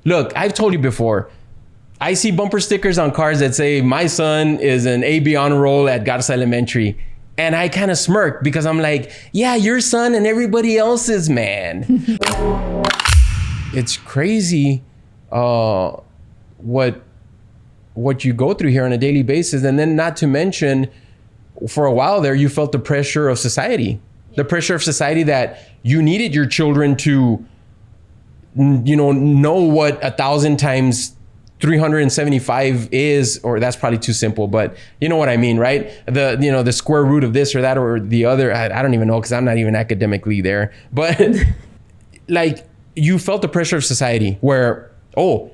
Look, I've told you before, I see bumper stickers on cars that say, my son is an AB honor roll at Garza Elementary. And I kind of smirk because I'm like, yeah, your son and everybody else's, man. It's crazy what you go through here on a daily basis. And then not to mention, for a while there, you felt the pressure of society. The pressure of society that you needed your children to, know what 1,000 times 375 is, or that's probably too simple, but you know what I mean, right? The square root of this or that or the other. I don't even know because I'm not even academically there. But like you felt the pressure of society where, A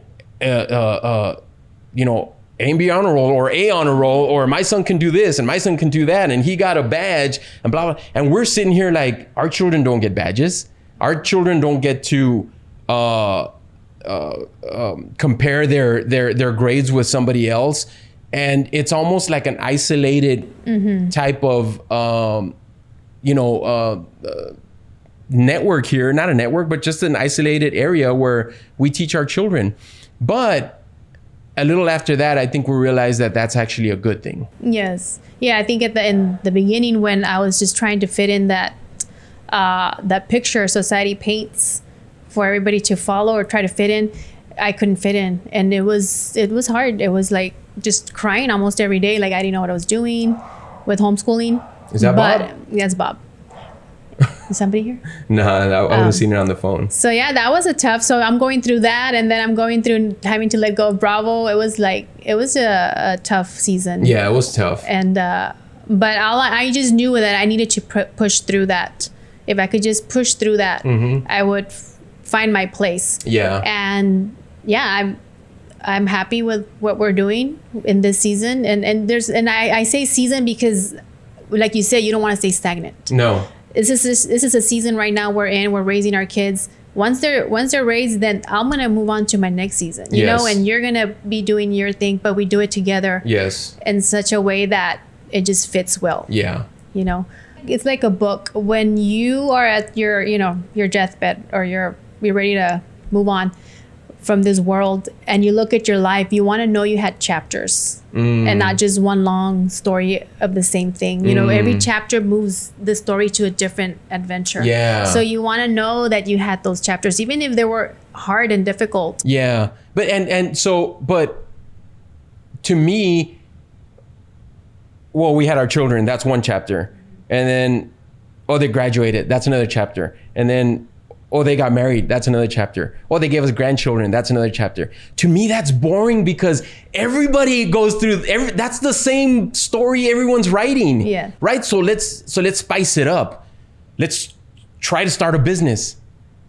and B honor roll or A honor roll, or my son can do this and my son can do that and he got a badge and blah, blah. And we're sitting here like our children don't get badges. Our children don't get to compare their grades with somebody else. And it's almost like an isolated type of, network here, not a network, but just an isolated area where we teach our children. But a little after that, I think we realized that that's actually a good thing. Yes. Yeah, I think in the beginning when I was just trying to fit in that picture society paints for everybody to follow or try to fit in, I couldn't fit in. And it was hard. It was like just crying almost every day. Like I didn't know what I was doing with homeschooling. Is that Bob? That's Bob. Is somebody here? No, I wasn't seeing it on the phone. So yeah, that was so I'm going through that, and then I'm going through having to let go of Bravo. It was a tough season. Yeah, it was tough. And but I just knew that I needed to push through that. If I could just push through that, I would find my place. Yeah. And yeah, I'm happy with what we're doing in this season. And I say season because, like you said, you don't want to stay stagnant. No. This is a season right now we're raising our kids. Once they're raised, then I'm gonna move on to my next season. You know, and you're gonna be doing your thing, but we do it together. Yes. In such a way that it just fits well. Yeah. It's like a book. When you are at your deathbed or you're ready to move on from this world and you look at your life, you want to know you had chapters and not just one long story of the same thing. Every chapter moves the story to a different adventure. Yeah. So you want to know that you had those chapters, even if they were hard and difficult. Yeah. But but to me, well, we had our children. That's one chapter. And then, they graduated. That's another chapter. And then, they got married. That's another chapter. They gave us grandchildren. That's another chapter. To me, that's boring because everybody goes through that's the same story everyone's writing. Yeah. Right? So let's spice it up. Let's try to start a business.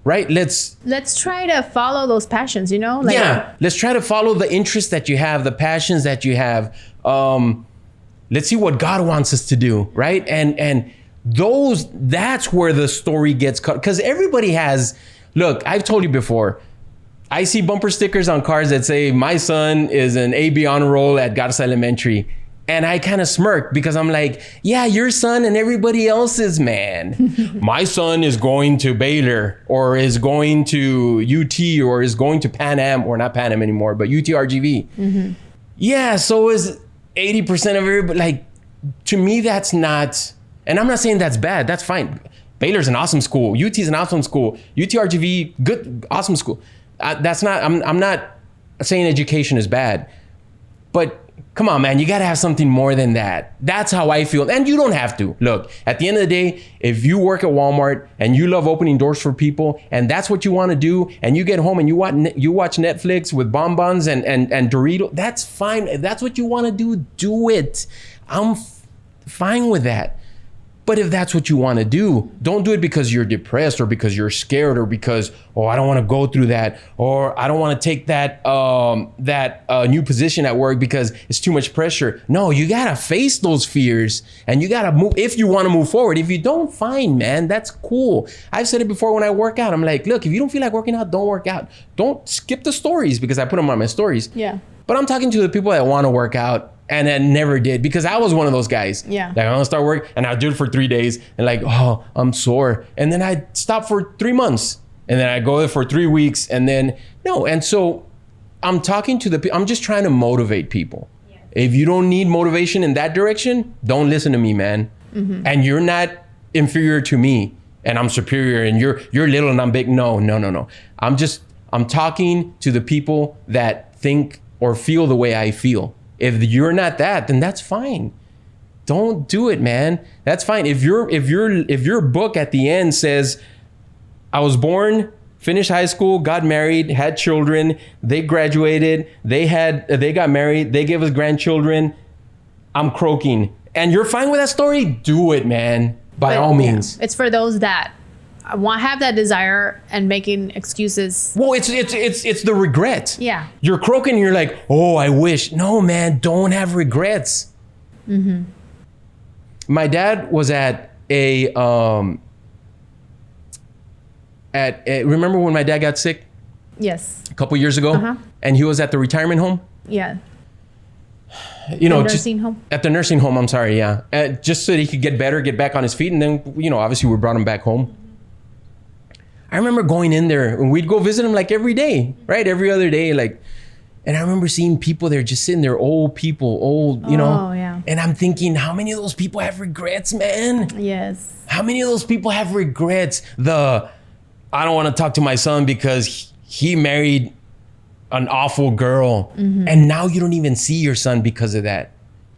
Right? Let's try to follow those passions, let's try to follow the interests that you have, the passions that you have. Let's see what God wants us to do, right? And that's where the story gets cut. Because everybody has, look, I've told you before, I see bumper stickers on cars that say, my son is an AB honor roll at Garza Elementary. And I kind of smirk because I'm like, yeah, your son and everybody else's, man. My son is going to Baylor or is going to UT or is going to Pan Am, or not Pan Am anymore, but UTRGV. Mm-hmm. Yeah, so is 80% of everybody. Like, to me, that's not... And I'm not saying that's bad. That's fine. Baylor's an awesome school. UT's an awesome school. UTRGV, good, awesome school. That's not. I'm not saying education is bad, but come on, man, you got to have something more than that. That's how I feel. And you don't have to. Look, at the end of the day, if you work at Walmart and you love opening doors for people, and that's what you want to do, and you get home and you watch Netflix with bonbons and Doritos, that's fine. If that's what you want to do it. I'm fine with that. But if that's what you want to do, don't do it because you're depressed or because you're scared or because, I don't want to go through that, or I don't want to take that new position at work because it's too much pressure. No, you got to face those fears and you got to move if you want to move forward. If you don't, fine, man, that's cool. I've said it before when I work out. I'm like, look, if you don't feel like working out, don't work out. Don't skip the stories because I put them on my stories. Yeah. But I'm talking to the people that want to work out. And I never did because I was one of those guys. Yeah. Like, I'm gonna start work and I'll do it for 3 days and like, I'm sore. And then I'd stop for 3 months. And then I go there for 3 weeks and then, no. And so I'm talking to I'm just trying to motivate people. Yeah. If you don't need motivation in that direction, don't listen to me, man. Mm-hmm. And you're not inferior to me and I'm superior and you're little and I'm big. No. I'm talking to the people that think or feel the way I feel. If you're not that, then that's fine. Don't do it, man. That's fine. If your book at the end says, I was born, finished high school, got married, had children, they graduated, they got married, they gave us grandchildren, I'm croaking. And you're fine with that story? Do it, man. By all means. Yeah. It's for those that have that desire and making excuses. Well, it's the regret. Yeah. You're croaking and you're like, oh, I wish. No, man, don't have regrets. Mm-hmm. My dad was at remember when my dad got sick? Yes. A couple years ago? Uh-huh. And he was at the retirement home? Yeah. Nursing home? At the nursing home, I'm sorry, yeah. Just so that he could get better, get back on his feet. And then, obviously we brought him back home. I remember going in there and we'd go visit him like every day, right? Every other day, like. And I remember seeing people there just sitting there, old people, Oh, yeah. And I'm thinking, how many of those people have regrets, man? Yes. How many of those people have regrets? I don't want to talk to my son because he married an awful girl. Mm-hmm. And now you don't even see your son because of that.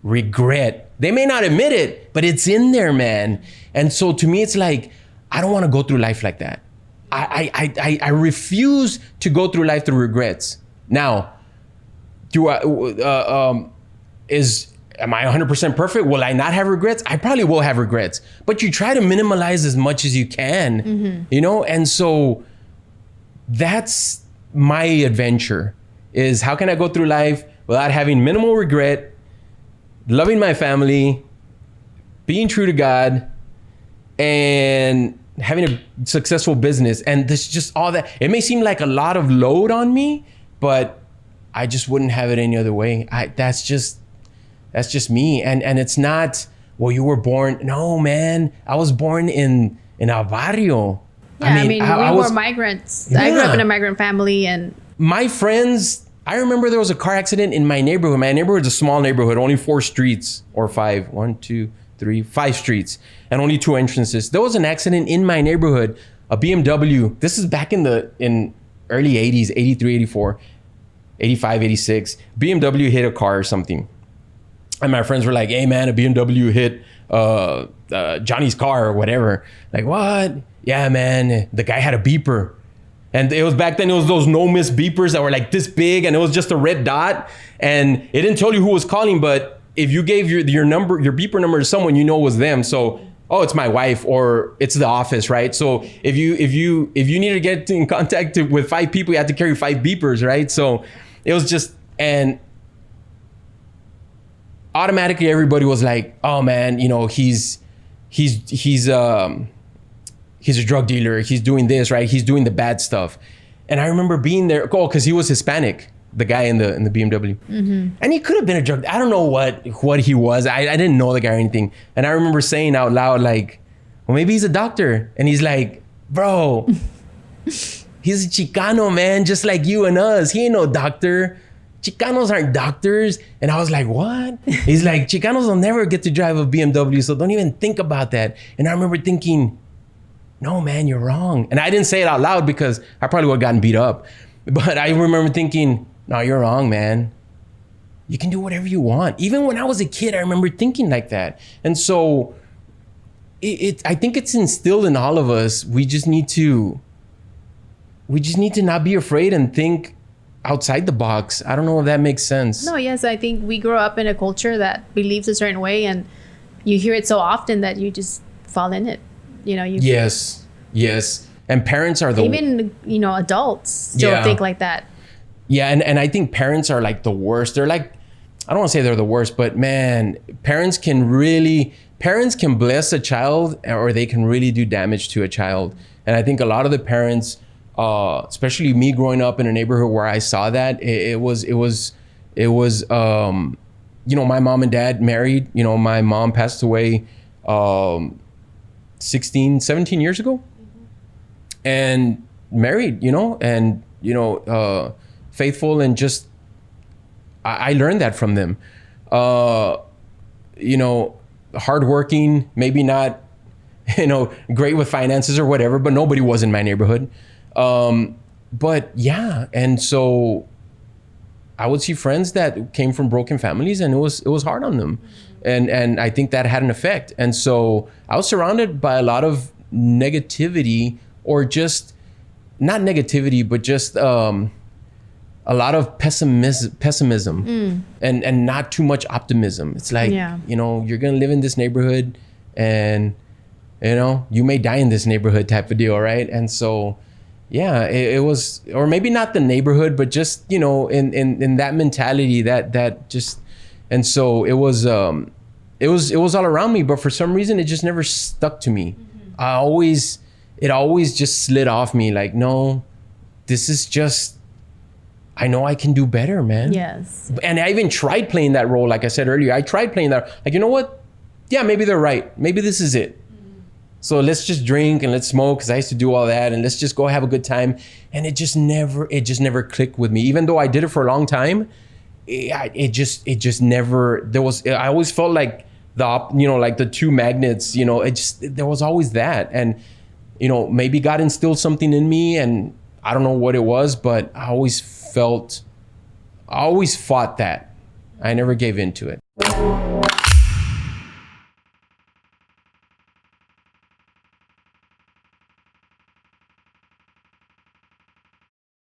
Regret. They may not admit it, but it's in there, man. And so to me, it's like, I don't want to go through life like that. I refuse to go through life through regrets. Now, am I 100% perfect? Will I not have regrets? I probably will have regrets, but you try to minimize as much as you can, mm-hmm. And so that's my adventure is how can I go through life without having minimal regret, loving my family, being true to God, and having a successful business. And this just all that, it may seem like a lot of load on me, but I just wouldn't have it any other way. That's just me. And it's not, well, you were born. No, man, I was born in a barrio. Yeah, we were migrants. Yeah. I grew up in a migrant family and my friends, I remember there was a car accident in my neighborhood. My neighborhood's a small neighborhood, only 4 streets or 5, 1, 2, 3, 5 streets and only 2 entrances. There was an accident in my neighborhood, a BMW. This is back in early 80s, 83, 84. 85, 86, BMW hit a car or something. And my friends were like, hey man, a BMW hit Johnny's car or whatever. Like, what? Yeah, man, the guy had a beeper. And it was back then, it was those no-miss beepers that were like this big and it was just a red dot. And it didn't tell you who was calling, but if you gave your number, your beeper number to someone, it was them. So, oh, it's my wife or it's the office, right? So if you need to get in contact with 5 people, you have to carry 5 beepers, right? So it was just, and automatically everybody was like, oh man, he's a drug dealer. He's doing this, right? He's doing the bad stuff. And I remember being there, because he was Hispanic, the guy in the BMW. Mm-hmm. And he could have been a drug, I don't know what he was. I didn't know the guy or anything. And I remember saying out loud, like, well, maybe he's a doctor. And he's like, bro, he's a Chicano, man, just like you and us. He ain't no doctor. Chicanos aren't doctors. And I was like, what? He's like, Chicanos will never get to drive a BMW, so don't even think about that. And I remember thinking, no, man, you're wrong. And I didn't say it out loud because I probably would have gotten beat up. But I remember thinking, no, you're wrong, man. You can do whatever you want. Even when I was a kid, I remember thinking like that. And so I think it's instilled in all of us. We just need to not be afraid and think outside the box. I don't know if that makes sense. No, yes, I think we grow up in a culture that believes a certain way and you hear it so often that you just fall in it. Yes. And parents are even adults still think like that. Yeah, and I think parents are like the worst. They're like, I don't want to say they're the worst, but man, parents can bless a child or they can really do damage to a child. And I think a lot of the parents, especially me growing up in a neighborhood where I saw that, it was my mom and dad married. My mom passed away 17 years ago. Mm-hmm. And married, and, faithful, and just, I learned that from them. Hardworking, maybe not, great with finances or whatever, but nobody was in my neighborhood. But yeah, and so I would see friends that came from broken families, and it was hard on them. And I think that had an effect. And so I was surrounded by a lot of negativity, or just not negativity, but just a lot of pessimism and not too much optimism. It's like, you're going to live in this neighborhood, and, you may die in this neighborhood type of deal. Right. And so, yeah, it was, or maybe not the neighborhood, but just, in that mentality that just, and so it was all around me, but for some reason it just never stuck to me. It always just slid off me. Like, no, this is just, I know I can do better, man. Yes. And I even tried playing that role. Like I said earlier, I tried playing that. Like, you know what? Yeah, maybe they're right. Maybe this is it. So let's just drink and let's smoke, because I used to do all that, and let's just go have a good time. And it just never clicked with me. Even though I did it for a long time, it just never, I always felt like like the two magnets, there was always that. And, maybe God instilled something in me, and I don't know what it was, but I always fought that. I never gave into it.